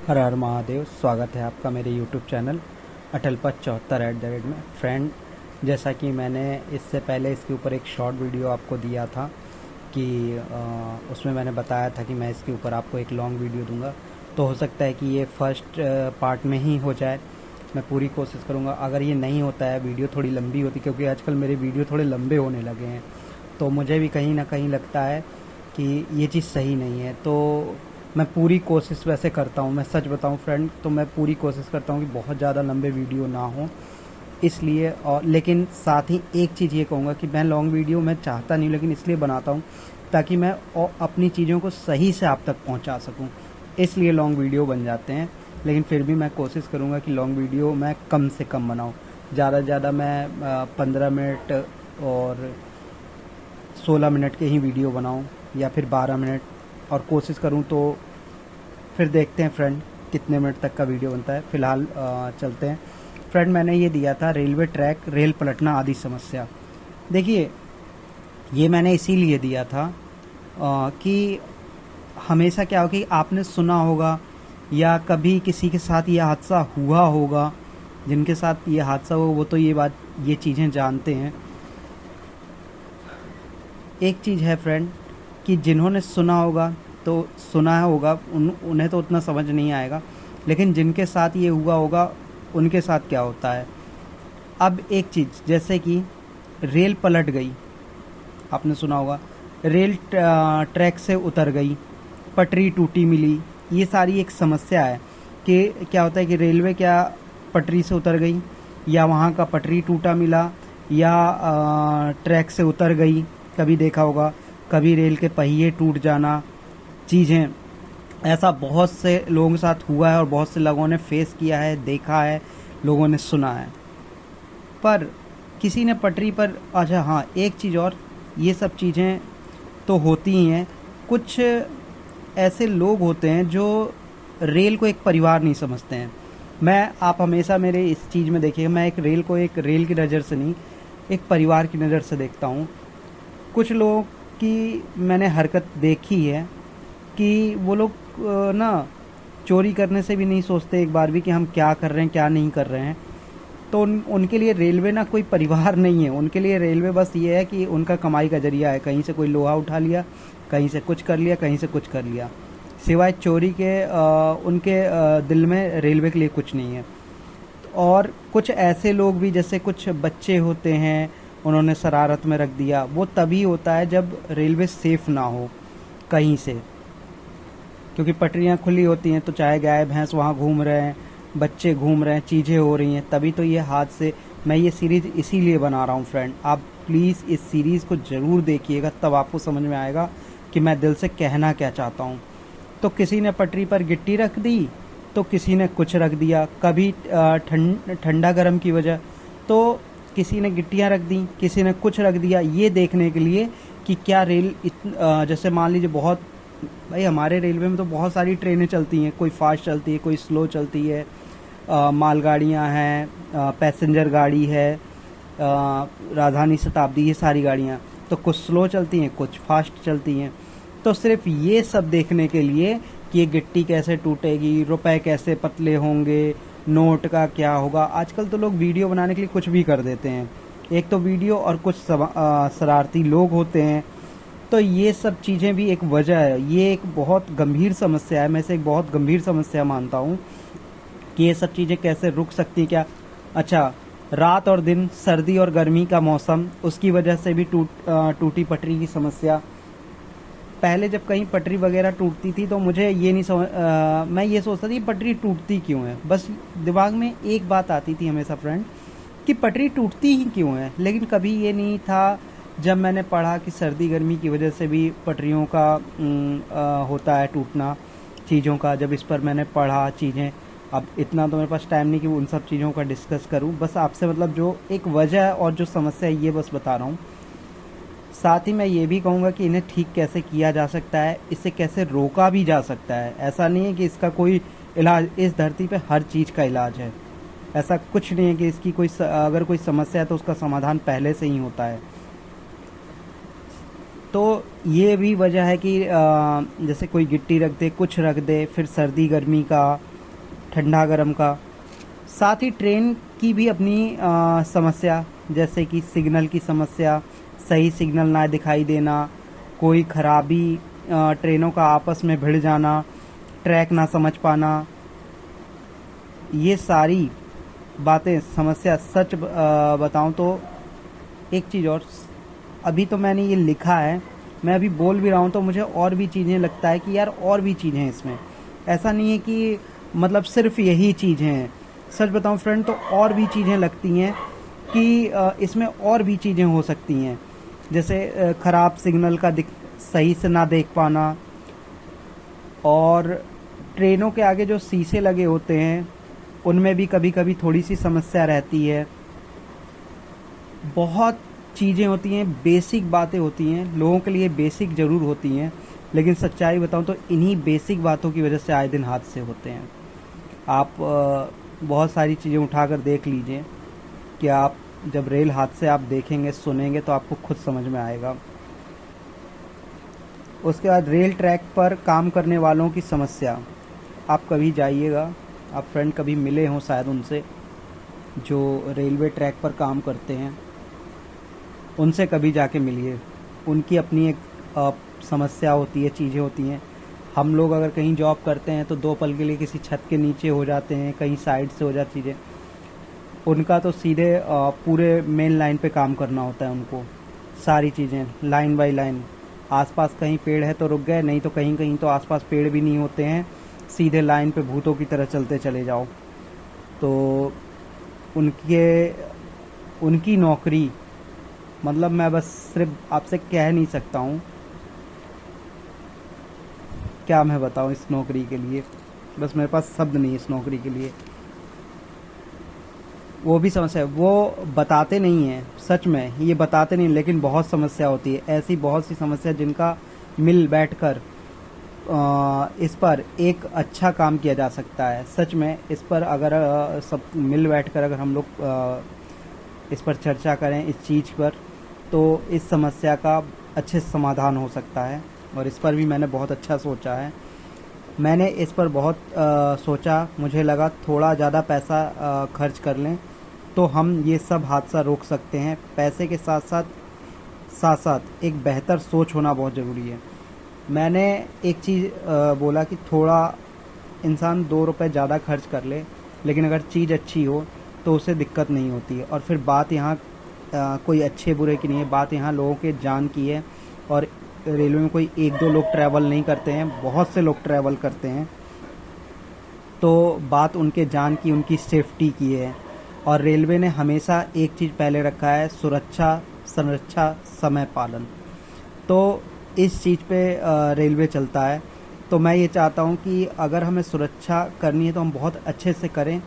हर हर महादेव। स्वागत है आपका मेरे यूट्यूब चैनल अटल पथ 74 में। फ्रेंड, जैसा कि मैंने इससे पहले इसके ऊपर एक शॉर्ट वीडियो आपको दिया था कि उसमें मैंने बताया था कि मैं इसके ऊपर आपको एक लॉन्ग वीडियो दूंगा। तो हो सकता है कि ये फर्स्ट पार्ट में ही हो जाए। मैं पूरी कोशिश करूंगा। अगर ये नहीं होता है, वीडियो थोड़ी लंबी होती, क्योंकि आजकल मेरे वीडियो थोड़े लंबे होने लगे हैं, तो मुझे भी कहीं ना कहीं लगता है कि ये चीज़ सही नहीं है। तो मैं पूरी कोशिश वैसे करता हूँ, मैं सच बताऊँ फ्रेंड, तो मैं पूरी कोशिश करता हूँ कि बहुत ज़्यादा लंबे वीडियो ना हो, इसलिए। और लेकिन साथ ही एक चीज़ ये कहूँगा कि मैं लॉन्ग वीडियो मैं चाहता नहीं, लेकिन इसलिए बनाता हूँ ताकि मैं अपनी चीज़ों को सही से आप तक पहुँचा सकूँ, इसलिए लॉन्ग वीडियो बन जाते हैं। लेकिन फिर भी मैं कोशिश करूँगा कि लॉन्ग वीडियो मैं कम से कम बनाऊँ। ज़्यादा से ज़्यादा मैं 15 मिनट और 16 मिनट के ही वीडियो बनाऊँ, या फिर 12 मिनट, और कोशिश करूँ तो फिर देखते हैं फ्रेंड कितने मिनट तक का वीडियो बनता है। फिलहाल चलते हैं फ्रेंड। मैंने ये दिया था रेलवे ट्रैक, रेल पलटना आदि समस्या। देखिए, ये मैंने इसीलिए दिया था कि हमेशा क्या हो कि आपने सुना होगा या कभी किसी के साथ ये हादसा हुआ होगा। जिनके साथ ये हादसा हो वो तो ये चीज़ें जानते हैं। एक चीज़ है फ्रेंड कि जिन्होंने सुना होगा तो सुना होगा, उन्हें तो उतना समझ नहीं आएगा, लेकिन जिनके साथ ये हुआ होगा उनके साथ क्या होता है। अब एक चीज़, जैसे कि रेल पलट गई, आपने सुना होगा, रेल ट्रैक से उतर गई, पटरी टूटी मिली। ये सारी एक समस्या है कि क्या होता है कि रेलवे क्या पटरी से उतर गई, या वहाँ का पटरी टूटा मिला, या ट्रैक से उतर गई। कभी देखा होगा, कभी रेल के पहिए टूट जाना, चीज़ें, ऐसा बहुत से लोगों के साथ हुआ है और बहुत से लोगों ने फेस किया है, देखा है, लोगों ने सुना है। पर किसी ने पटरी पर, अच्छा हाँ, एक चीज़ और, ये सब चीज़ें तो होती ही हैं। कुछ ऐसे लोग होते हैं जो रेल को एक परिवार नहीं समझते हैं। आप हमेशा मेरे इस चीज़ में देखिएगा, मैं एक रेल को एक रेल की नज़र से नहीं, एक परिवार की नज़र से देखता हूँ। कुछ लोगों की मैंने हरकत देखी है कि वो लोग ना चोरी करने से भी नहीं सोचते एक बार भी कि हम क्या कर रहे हैं, क्या नहीं कर रहे हैं। तो उनके लिए रेलवे ना कोई परिवार नहीं है। उनके लिए रेलवे बस ये है कि उनका कमाई का जरिया है। कहीं से कोई लोहा उठा लिया, कहीं से कुछ कर लिया, कहीं से कुछ कर लिया, सिवाय चोरी के उनके दिल में रेलवे के लिए कुछ नहीं है। और कुछ ऐसे लोग भी, जैसे कुछ बच्चे होते हैं, उन्होंने शरारत में रख दिया, वो तभी होता है जब रेलवे सेफ ना हो कहीं से, क्योंकि पटरियाँ खुली होती हैं तो चाहे गाय भैंस वहाँ घूम रहे हैं, बच्चे घूम रहे हैं, चीज़ें हो रही हैं, तभी तो ये हादसे। मैं ये सीरीज़ इसीलिए बना रहा हूँ फ्रेंड। आप प्लीज़ इस सीरीज़ को ज़रूर देखिएगा, तब आपको समझ में आएगा कि मैं दिल से कहना क्या चाहता हूँ। तो किसी ने पटरी पर गिट्टी रख दी, तो किसी ने कुछ रख दिया, कभी ठंडा गर्म की वजह, तो किसी ने गिट्टियाँ रख दी, किसी ने कुछ रख दिया, ये देखने के लिए कि क्या रेल जैसे मान लीजिए बहुत, भाई हमारे रेलवे में तो बहुत सारी ट्रेनें चलती हैं, कोई फास्ट चलती है, कोई स्लो चलती है, मालगाड़ियाँ हैं, पैसेंजर गाड़ी है, राजधानी शताब्दी, ये सारी गाड़ियाँ तो कुछ स्लो चलती हैं, कुछ फास्ट चलती हैं। तो सिर्फ ये सब देखने के लिए कि ये गिट्टी कैसे टूटेगी, रुपए कैसे पतले होंगे, नोट का क्या होगा। आजकल तो लोग वीडियो बनाने के लिए कुछ भी कर देते हैं। एक तो वीडियो, और कुछ शरारती लोग होते हैं। तो ये सब चीज़ें भी एक वजह है। ये एक बहुत गंभीर समस्या है, मैं इसे एक बहुत गंभीर समस्या मानता हूँ कि ये सब चीज़ें कैसे रुक सकती क्या। अच्छा, रात और दिन, सर्दी और गर्मी का मौसम, उसकी वजह से भी टूटी पटरी की समस्या। पहले जब कहीं पटरी वगैरह टूटती थी तो मुझे ये नहीं मैं ये सोचता था कि पटरी टूटती क्यों है। बस दिमाग में एक बात आती थी हमेशा फ्रेंड कि पटरी टूटती ही क्यों है। लेकिन कभी ये नहीं था, जब मैंने पढ़ा कि सर्दी गर्मी की वजह से भी पटरियों का होता है टूटना चीज़ों का, जब इस पर मैंने पढ़ा चीज़ें। अब इतना तो मेरे पास टाइम नहीं कि उन सब चीज़ों का डिस्कस करूं, बस आपसे मतलब जो एक वजह और जो समस्या है ये बस बता रहा हूँ। साथ ही मैं ये भी कहूँगा कि इन्हें ठीक कैसे किया जा सकता है, इसे कैसे रोका भी जा सकता है। ऐसा नहीं है कि इसका कोई इलाज, इस धरती पे हर चीज़ का इलाज है, ऐसा कुछ नहीं है कि इसकी अगर कोई समस्या है तो उसका समाधान पहले से ही होता है। तो ये भी वजह है कि जैसे कोई गिट्टी रख दे, कुछ रख दे, फिर सर्दी गर्मी का ठंडा गर्म का। साथ ही ट्रेन की भी अपनी समस्या, जैसे कि सिग्नल की समस्या, सही सिग्नल ना दिखाई देना, कोई खराबी, ट्रेनों का आपस में भिड़ जाना, ट्रैक ना समझ पाना, ये सारी बातें समस्या। सच बताऊं तो एक चीज़ और, अभी तो मैंने ये लिखा है, मैं अभी बोल भी रहा हूँ तो मुझे और भी चीज़ें लगता है कि यार और भी चीज़ें हैं इसमें। ऐसा नहीं है कि मतलब सिर्फ यही चीज़ें हैं। सच बताऊं फ्रेंड तो और भी चीज़ें लगती हैं कि इसमें और भी चीज़ें हो सकती हैं, जैसे ख़राब सिग्नल का सही से ना देख पाना, और ट्रेनों के आगे जो शीशे लगे होते हैं उनमें भी कभी कभी थोड़ी सी समस्या रहती है। बहुत चीज़ें होती हैं, बेसिक बातें होती हैं, लोगों के लिए बेसिक ज़रूर होती हैं, लेकिन सच्चाई बताऊं तो इन्हीं बेसिक बातों की वजह से आए दिन हादसे होते हैं। आप बहुत सारी चीज़ें उठाकर देख लीजिए कि आप जब रेल हादसे आप देखेंगे सुनेंगे तो आपको खुद समझ में आएगा। उसके बाद रेल ट्रैक पर काम करने वालों की समस्या। आप कभी जाइएगा, आप फ्रेंड कभी मिले हों शायद उनसे जो रेलवे ट्रैक पर काम करते हैं, उनसे कभी जाके मिलिए। उनकी अपनी एक समस्या होती है, चीज़ें होती हैं। हम लोग अगर कहीं जॉब करते हैं तो 2 पल के लिए किसी छत के नीचे हो जाते हैं, कहीं साइड से हो जाती चीज़ें। उनका तो सीधे पूरे मेन लाइन पे काम करना होता है उनको, सारी चीज़ें लाइन बाय लाइन। आसपास कहीं पेड़ है तो रुक गए, नहीं तो कहीं कहीं तो आसपास पेड़ भी नहीं होते हैं, सीधे लाइन पे भूतों की तरह चलते चले जाओ। तो उनके उनकी नौकरी, मतलब मैं बस सिर्फ आपसे कह नहीं सकता हूँ, क्या मैं बताऊँ इस नौकरी के लिए, बस मेरे पास शब्द नहीं इस नौकरी के लिए। वो भी समस्या है, वो बताते नहीं हैं, सच में ये बताते नहीं, लेकिन बहुत समस्या होती है, ऐसी बहुत सी समस्या जिनका मिल बैठकर इस पर एक अच्छा काम किया जा सकता है। सच में इस पर अगर सब मिल बैठकर अगर हम लोग इस पर चर्चा करें, इस चीज़ पर, तो इस समस्या का अच्छे से समाधान हो सकता है। और इस पर भी मैंने बहुत अच्छा सोचा है। मैंने इस पर बहुत सोचा, मुझे लगा थोड़ा ज़्यादा पैसा खर्च कर लें तो हम ये सब हादसा रोक सकते हैं। पैसे के साथ साथ एक बेहतर सोच होना बहुत ज़रूरी है। मैंने एक चीज़ बोला कि थोड़ा इंसान 2 रुपए ज़्यादा खर्च कर ले, लेकिन अगर चीज़ अच्छी हो तो उसे दिक्कत नहीं होती है। और फिर बात यहाँ कोई अच्छे बुरे की नहीं है, बात यहाँ लोगों के जान की है। और रेलवे में कोई 1-2 लोग ट्रैवल नहीं करते हैं, बहुत से लोग ट्रैवल करते हैं। तो बात उनके जान की, उनकी सेफ्टी की है। और रेलवे ने हमेशा एक चीज़ पहले रखा है, सुरक्षा, संरक्षा, समय पालन। तो इस चीज़ पे रेलवे चलता है। तो मैं ये चाहता हूँ कि अगर हमें सुरक्षा करनी है तो हम बहुत अच्छे से करें,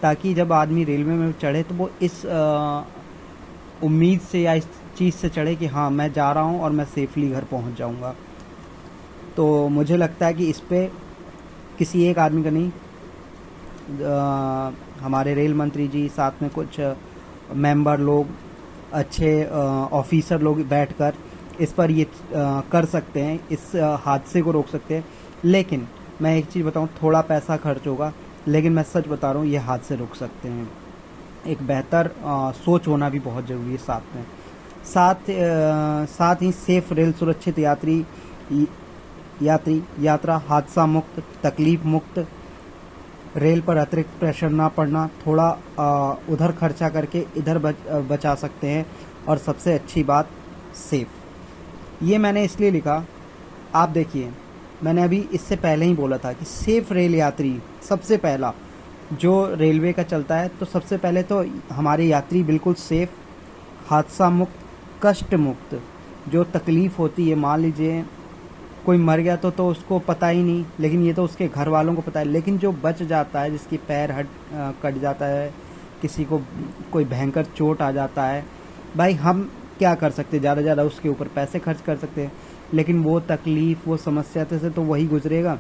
ताकि जब आदमी रेलवे में चढ़े तो वो इस उम्मीद से या इस चीज़ से चढ़े कि हाँ मैं जा रहा हूँ और मैं सेफली घर पहुँच जाऊँगा। तो मुझे लगता है कि इस पे किसी एक आदमी का नहीं, हमारे रेल मंत्री जी, साथ में कुछ मेंबर लोग, अच्छे ऑफिसर लोग बैठकर इस पर ये कर सकते हैं, इस हादसे को रोक सकते हैं। लेकिन मैं एक चीज़ बताऊं, थोड़ा पैसा खर्च होगा, लेकिन मैं सच बता रहा हूँ ये हादसे रोक सकते हैं। एक बेहतर सोच होना भी बहुत ज़रूरी है साथ में। साथ ही सेफ रेल, सुरक्षित यात्रा, हादसा मुक्त, तकलीफ मुक्त, रेल पर अतिरिक्त प्रेशर ना पड़ना, थोड़ा उधर खर्चा करके इधर बचा सकते हैं। और सबसे अच्छी बात, सेफ। ये मैंने इसलिए लिखा, आप देखिए मैंने अभी इससे पहले ही बोला था कि सेफ रेल यात्री सबसे पहला जो रेलवे का चलता है, तो सबसे पहले तो हमारे यात्री बिल्कुल सेफ, हादसा मुक्त, कष्ट मुक्त। जो तकलीफ़ होती है, मान लीजिए कोई मर गया तो उसको पता ही नहीं, लेकिन ये तो उसके घर वालों को पता है। लेकिन जो बच जाता है, जिसकी पैर कट जाता है, किसी को कोई भयंकर चोट आ जाता है, भाई हम क्या कर सकते, ज़्यादा से ज़्यादा उसके ऊपर पैसे खर्च कर सकते हैं, लेकिन वो तकलीफ़, वो समस्या से तो वही गुजरेगा।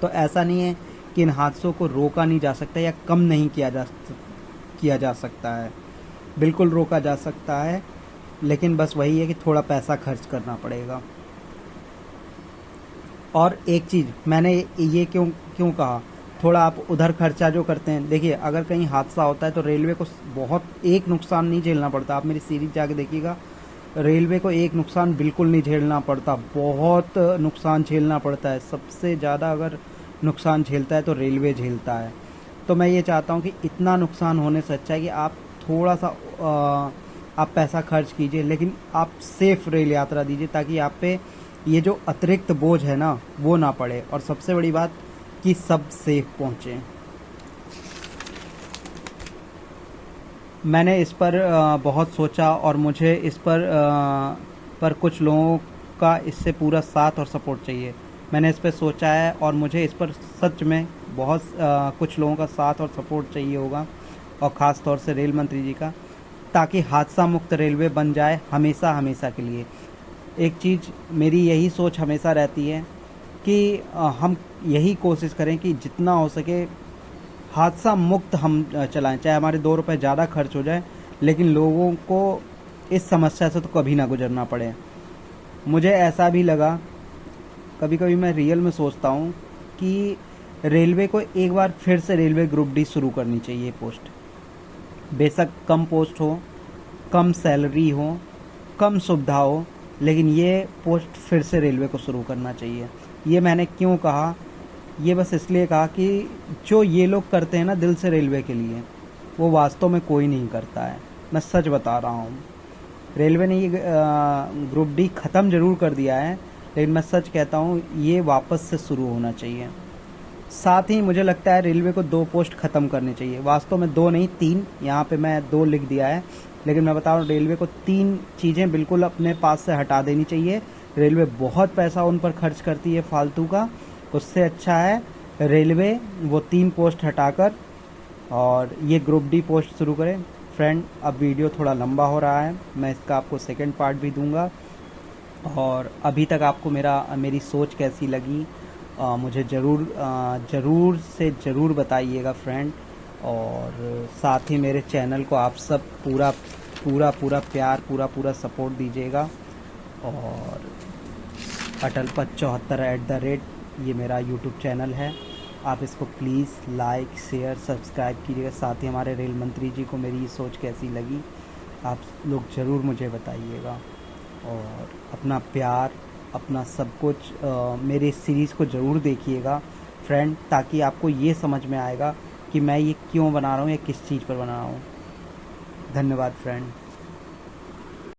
तो ऐसा नहीं है कि इन हादसों को रोका नहीं जा सकता या कम नहीं किया जा सकता है, बिल्कुल रोका जा सकता है, लेकिन बस वही है कि थोड़ा पैसा खर्च करना पड़ेगा। और एक चीज़ मैंने ये क्यों कहा, थोड़ा आप उधर खर्चा जो करते हैं, देखिए अगर कहीं हादसा होता है तो रेलवे को बहुत एक नुकसान नहीं झेलना पड़ता। आप मेरी सीरीज जाके देखिएगा, रेलवे को एक नुकसान बिल्कुल नहीं झेलना पड़ता, बहुत नुकसान झेलना पड़ता है। सबसे ज़्यादा अगर नुकसान झेलता है तो रेलवे झेलता है। तो मैं ये चाहता हूँ कि इतना नुकसान होने से अच्छा है कि आप थोड़ा सा आप पैसा खर्च कीजिए, लेकिन आप सेफ रेल यात्रा दीजिए, ताकि आप पे ये जो अतिरिक्त बोझ है ना वो ना पड़े, और सबसे बड़ी बात कि सब सेफ पहुँचे। मैंने इस पर बहुत सोचा, और मुझे इस पर कुछ लोगों का इससे पूरा साथ और सपोर्ट चाहिए। मैंने इस पर सोचा है और मुझे इस पर सच में बहुत कुछ लोगों का साथ और सपोर्ट चाहिए होगा, और ख़ास तौर से रेल मंत्री जी का, ताकि हादसा मुक्त रेलवे बन जाए हमेशा हमेशा के लिए। एक चीज़ मेरी यही सोच हमेशा रहती है कि हम यही कोशिश करें कि जितना हो सके हादसा मुक्त हम चलाएं, चाहे हमारे 2 रुपए ज़्यादा खर्च हो जाए, लेकिन लोगों को इस समस्या से तो कभी ना गुजरना पड़े। मुझे ऐसा भी लगा, कभी कभी मैं रियल में सोचता हूँ कि रेलवे को एक बार फिर से रेलवे ग्रुप डी शुरू करनी चाहिए। पोस्ट बेशक कम पोस्ट हो, कम सैलरी हो, कम सुविधा हो, लेकिन ये पोस्ट फिर से रेलवे को शुरू करना चाहिए। ये मैंने क्यों कहा, ये बस इसलिए कहा कि जो ये लोग करते हैं ना दिल से रेलवे के लिए, वो वास्तव में कोई नहीं करता है। मैं सच बता रहा हूँ। रेलवे ने ये ग्रुप डी ख़त्म ज़रूर कर दिया है, लेकिन मैं सच कहता हूँ ये वापस से शुरू होना चाहिए। साथ ही मुझे लगता है रेलवे को 2 पोस्ट ख़त्म करने चाहिए। वास्तव में 2 नहीं 3, यहाँ पे मैं 2 लिख दिया है, लेकिन मैं बता रहा हूँ रेलवे को 3 चीज़ें बिल्कुल अपने पास से हटा देनी चाहिए। रेलवे बहुत पैसा उन पर खर्च करती है फालतू का, उससे अच्छा है रेलवे वो 3 पोस्ट हटाकर और ये ग्रुप डी पोस्ट शुरू करें। फ्रेंड, अब वीडियो थोड़ा लंबा हो रहा है, मैं इसका आपको सेकंड पार्ट भी दूंगा। और अभी तक आपको मेरी सोच कैसी लगी मुझे ज़रूर बताइएगा फ्रेंड। और साथ ही मेरे चैनल को आप सब पूरा प्यार, पूरा सपोर्ट दीजिएगा। और अटल पथ 74 ये मेरा यूट्यूब चैनल है, आप इसको प्लीज़ लाइक शेयर सब्सक्राइब कीजिएगा। साथ ही हमारे रेल मंत्री जी को मेरी ये सोच कैसी लगी आप लोग ज़रूर मुझे बताइएगा। और अपना प्यार, अपना सब कुछ मेरे इस सीरीज़ को ज़रूर देखिएगा फ्रेंड, ताकि आपको ये समझ में आएगा कि मैं ये क्यों बना रहा हूँ या किस चीज़ पर बना रहा हूँ। धन्यवाद फ्रेंड।